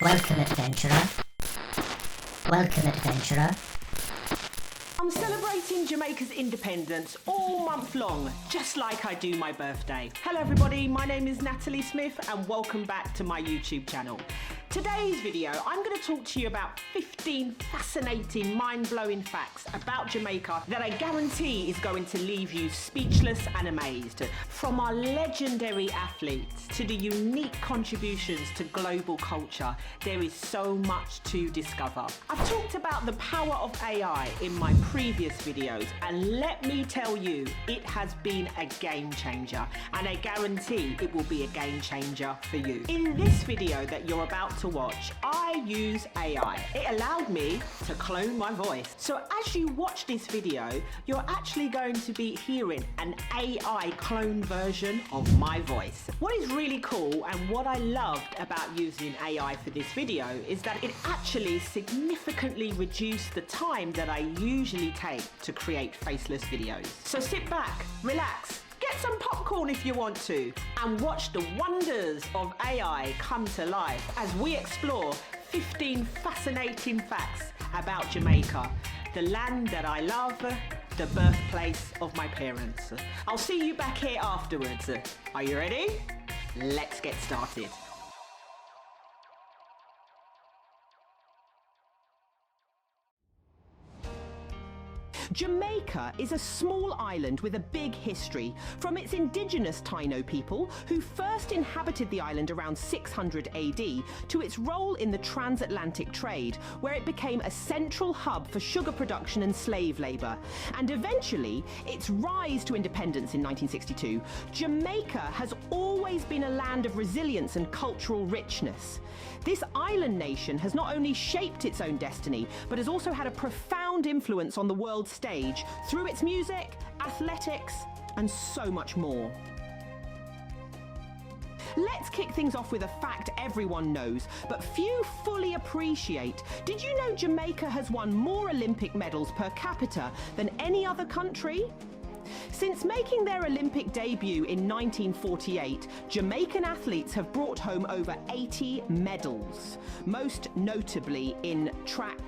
Welcome, adventurer. Welcome, adventurer. I'm celebrating Jamaica's independence all month long, just like I do my birthday. Hello everybody, my name is Natalie Smith and welcome back to my YouTube channel. Today's video, I'm going to talk to you about 15 fascinating, mind-blowing facts about Jamaica that I guarantee is going to leave you speechless and amazed. From our legendary athletes to the unique contributions to global culture, there is so much to discover. I've talked about the power of AI in my previous videos, and let me tell you, it has been a game changer, and I guarantee it will be a game changer for you. In this video that you're about to watch, I use AI. It allowed me to clone my voice. So as you watch this video, you're actually going to be hearing an AI clone version of my voice. What is really cool and what I loved about using AI for this video is that it actually significantly reduced the time that I usually take to create faceless videos. So sit back, relax, get some popcorn if you want to, and watch the wonders of AI come to life as we explore 15 fascinating facts about Jamaica, the land that I love, the birthplace of my parents. I'll see you back here afterwards. Are you ready? Let's get started. Jamaica is a small island with a big history, from its indigenous Taino people, who first inhabited the island around 600 AD, to its role in the transatlantic trade, where it became a central hub for sugar production and slave labour. And eventually, its rise to independence in 1962, Jamaica has always been a land of resilience and cultural richness. This island nation has not only shaped its own destiny, but has also had a profound influence on the world stage through its music, athletics, and so much more. Let's kick things off with a fact everyone knows, but few fully appreciate. Did you know Jamaica has won more Olympic medals per capita than any other country? Since making their Olympic debut in 1948, Jamaican athletes have brought home over 80 medals, most notably in track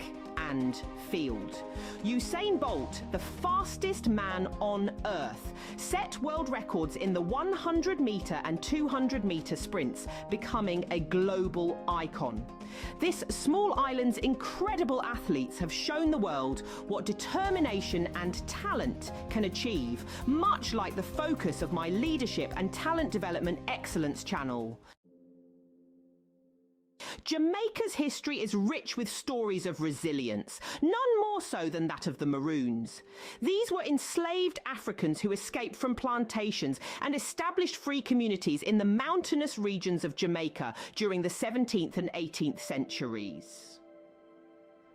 and field. Usain Bolt, the fastest man on Earth, set world records in the 100-metre and 200-metre sprints, becoming a global icon. This small island's incredible athletes have shown the world what determination and talent can achieve, much like the focus of my Leadership and Talent Development Excellence channel. Jamaica's history is rich with stories of resilience, none more so than that of the Maroons. These were enslaved Africans who escaped from plantations and established free communities in the mountainous regions of Jamaica during the 17th and 18th centuries.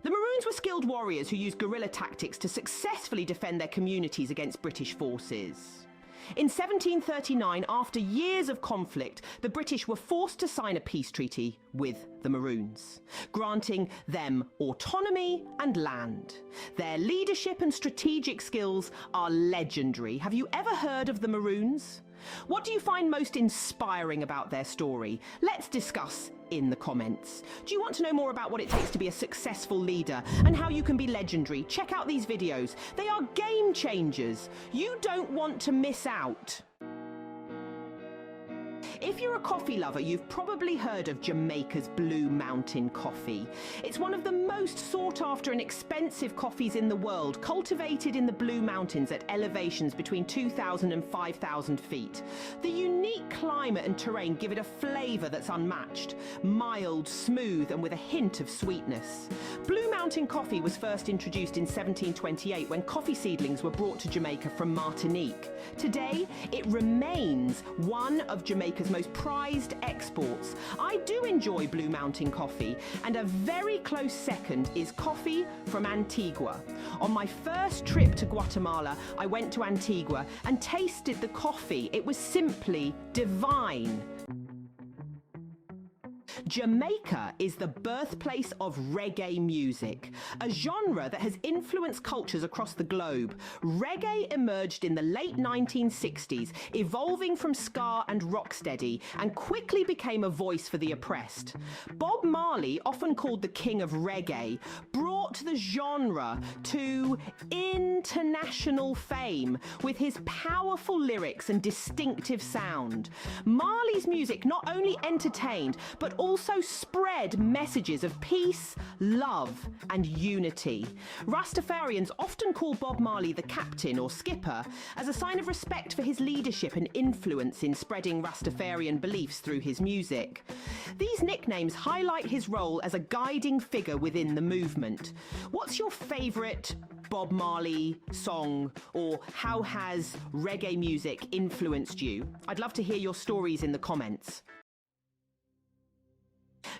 The Maroons were skilled warriors who used guerrilla tactics to successfully defend their communities against British forces. In 1739, after years of conflict, the British were forced to sign a peace treaty with the Maroons, granting them autonomy and land. Their leadership and strategic skills are legendary. Have you ever heard of the Maroons? What do you find most inspiring about their story? Let's discuss in the comments. Do you want to know more about what it takes to be a successful leader and how you can be legendary? Check out these videos. They are game changers. You don't want to miss out. If you're a coffee lover, you've probably heard of Jamaica's Blue Mountain coffee. It's one of the most sought after and expensive coffees in the world, cultivated in the Blue Mountains at elevations between 2,000 and 5,000 feet. The unique climate and terrain give it a flavour that's unmatched, mild, smooth, and with a hint of sweetness. Blue Mountain coffee was first introduced in 1728 when coffee seedlings were brought to Jamaica from Martinique. Today, it remains one of Jamaica's most prized exports. I do enjoy Blue Mountain coffee, and a very close second is coffee from Antigua. On my first trip to Guatemala, I went to Antigua and tasted the coffee. It was simply divine. Jamaica is the birthplace of reggae music, a genre that has influenced cultures across the globe. Reggae emerged in the late 1960s, evolving from ska and rocksteady, and quickly became a voice for the oppressed. Bob Marley, often called the king of reggae, brought the genre to international fame with his powerful lyrics and distinctive sound. Marley's music not only entertained, but also spread messages of peace, love, and unity. Rastafarians often call Bob Marley the captain or skipper as a sign of respect for his leadership and influence in spreading Rastafarian beliefs through his music. These nicknames highlight his role as a guiding figure within the movement. What's your favourite Bob Marley song, or how has reggae music influenced you? I'd love to hear your stories in the comments.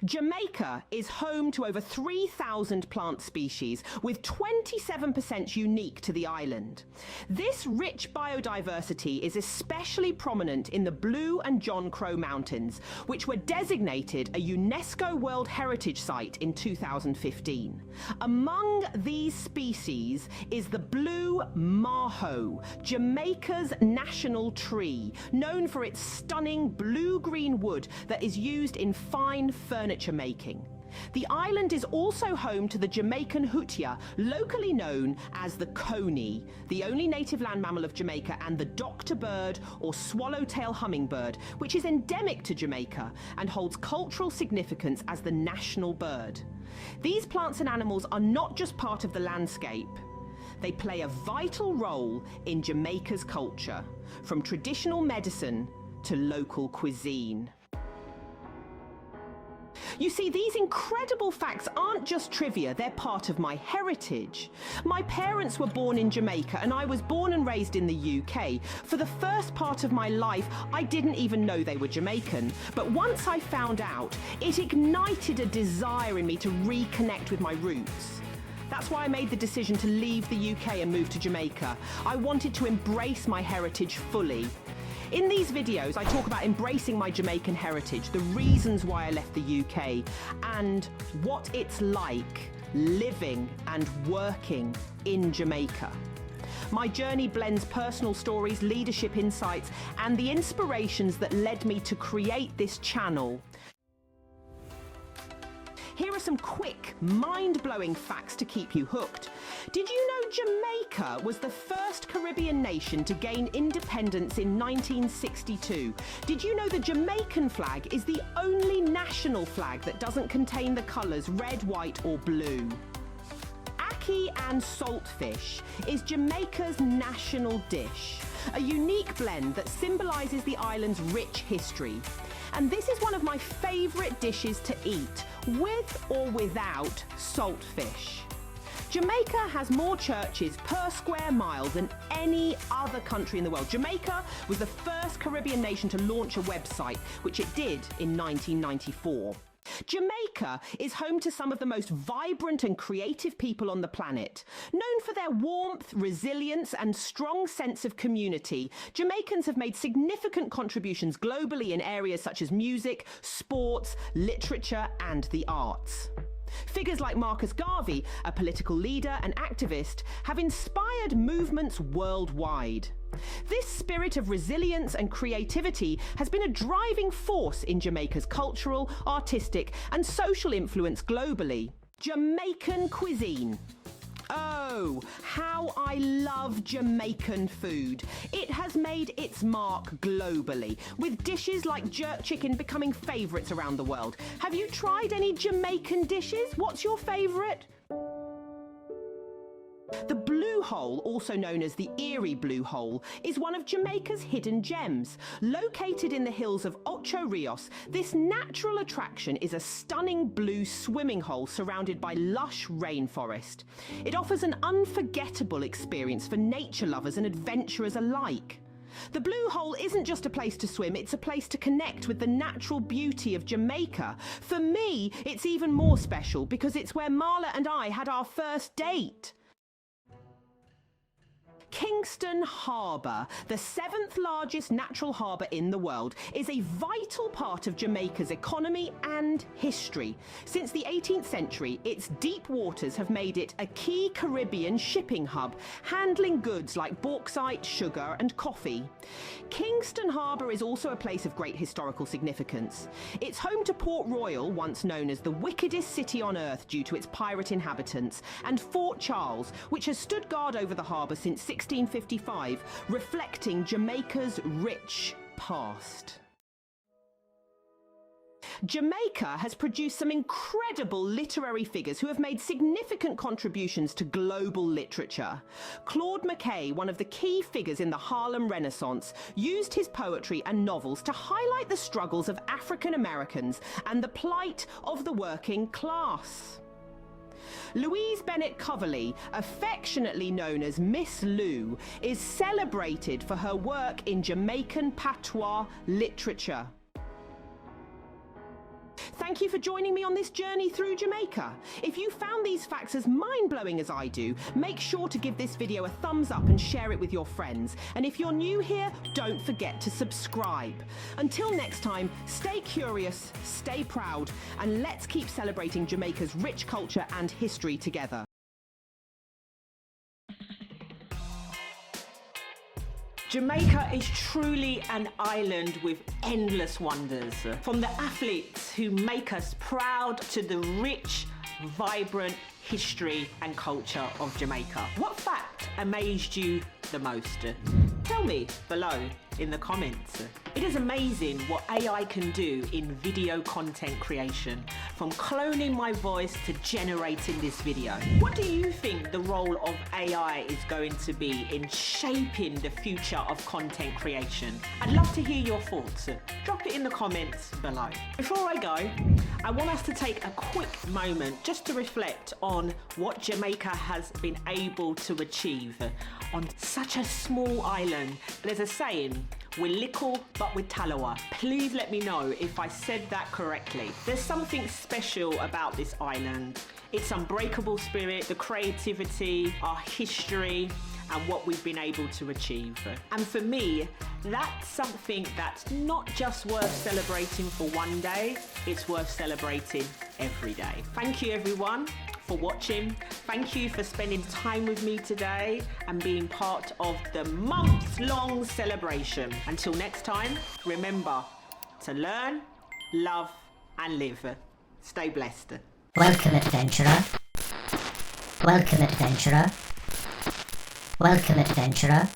Jamaica is home to over 3,000 plant species, with 27% unique to the island. This rich biodiversity is especially prominent in the Blue and John Crow Mountains, which were designated a UNESCO World Heritage Site in 2015. Among these species is the blue maho, Jamaica's national tree, known for its stunning blue-green wood that is used in fine furniture making. The island is also home to the Jamaican hutia, locally known as the coney, the only native land mammal of Jamaica, and the doctor bird or swallowtail hummingbird, which is endemic to Jamaica and holds cultural significance as the national bird. These plants and animals are not just part of the landscape. They play a vital role in Jamaica's culture, from traditional medicine to local cuisine. You see, these incredible facts aren't just trivia, they're part of my heritage. My parents were born in Jamaica and I was born and raised in the UK. For the first part of my life, I didn't even know they were Jamaican. But once I found out, it ignited a desire in me to reconnect with my roots. That's why I made the decision to leave the UK and move to Jamaica. I wanted to embrace my heritage fully. In these videos, I talk about embracing my Jamaican heritage, the reasons why I left the UK, and what it's like living and working in Jamaica. My journey blends personal stories, leadership insights, and the inspirations that led me to create this channel. Here are some quick, mind-blowing facts to keep you hooked. Did you know Jamaica was the first Caribbean nation to gain independence in 1962? Did you know the Jamaican flag is the only national flag that doesn't contain the colours red, white or blue? Ackee and saltfish is Jamaica's national dish, a unique blend that symbolises the island's rich history. And this is one of my favourite dishes to eat, with or without saltfish. Jamaica has more churches per square mile than any other country in the world. Jamaica was the first Caribbean nation to launch a website, which it did in 1994. Jamaica is home to some of the most vibrant and creative people on the planet. Known for their warmth, resilience, and strong sense of community, Jamaicans have made significant contributions globally in areas such as music, sports, literature, and the arts. Figures like Marcus Garvey, a political leader and activist, have inspired movements worldwide. This spirit of resilience and creativity has been a driving force in Jamaica's cultural, artistic, and social influence globally. Jamaican cuisine. Oh, how I love Jamaican food. It has made its mark globally, with dishes like jerk chicken becoming favourites around the world. Have you tried any Jamaican dishes? What's your favourite? The Blue Hole, also known as the Erie Blue Hole, is one of Jamaica's hidden gems. Located in the hills of Ocho Rios, this natural attraction is a stunning blue swimming hole surrounded by lush rainforest. It offers an unforgettable experience for nature lovers and adventurers alike. The Blue Hole isn't just a place to swim, it's a place to connect with the natural beauty of Jamaica. For me, it's even more special because it's where Marla and I had our first date. Kingston Harbour, the 7th largest natural harbour in the world, is a vital part of Jamaica's economy and history. Since the 18th century, its deep waters have made it a key Caribbean shipping hub, handling goods like bauxite, sugar and coffee. Kingston Harbour is also a place of great historical significance. It's home to Port Royal, once known as the wickedest city on earth due to its pirate inhabitants, and Fort Charles, which has stood guard over the harbour since 1655, reflecting Jamaica's rich past. Jamaica has produced some incredible literary figures who have made significant contributions to global literature. Claude McKay, one of the key figures in the Harlem Renaissance, used his poetry and novels to highlight the struggles of African Americans and the plight of the working class. Louise Bennett Coverley, affectionately known as Miss Lou, is celebrated for her work in Jamaican patois literature. Thank you for joining me on this journey through Jamaica. If you found these facts as mind-blowing as I do, make sure to give this video a thumbs up and share it with your friends. And if you're new here, don't forget to subscribe. Until next time, stay curious, stay proud, and let's keep celebrating Jamaica's rich culture and history together. Jamaica is truly an island with endless wonders. From the athletes who make us proud to the rich, vibrant history and culture of Jamaica. What fact amazed you the most? Tell me below in the comments. It is amazing what AI can do in video content creation, from cloning my voice to generating this video. What do you think the role of AI is going to be in shaping the future of content creation? I'd love to hear your thoughts. Drop it in the comments below. Before I go, I want us to take a quick moment just to reflect on what Jamaica has been able to achieve on such a small island. There's a saying, we're little but we're talawa. Please let me know if I said that correctly. There's something special about this island. Its unbreakable spirit, the creativity, our history, and what we've been able to achieve. And for me, that's something that's not just worth celebrating for one day, it's worth celebrating every day. Thank you everyone for watching. Thank you for spending time with me today and being part of the month-long celebration. Until next time, remember to learn, love, and live. Stay blessed. Welcome, adventurer. Welcome, adventurer. Welcome, adventurer.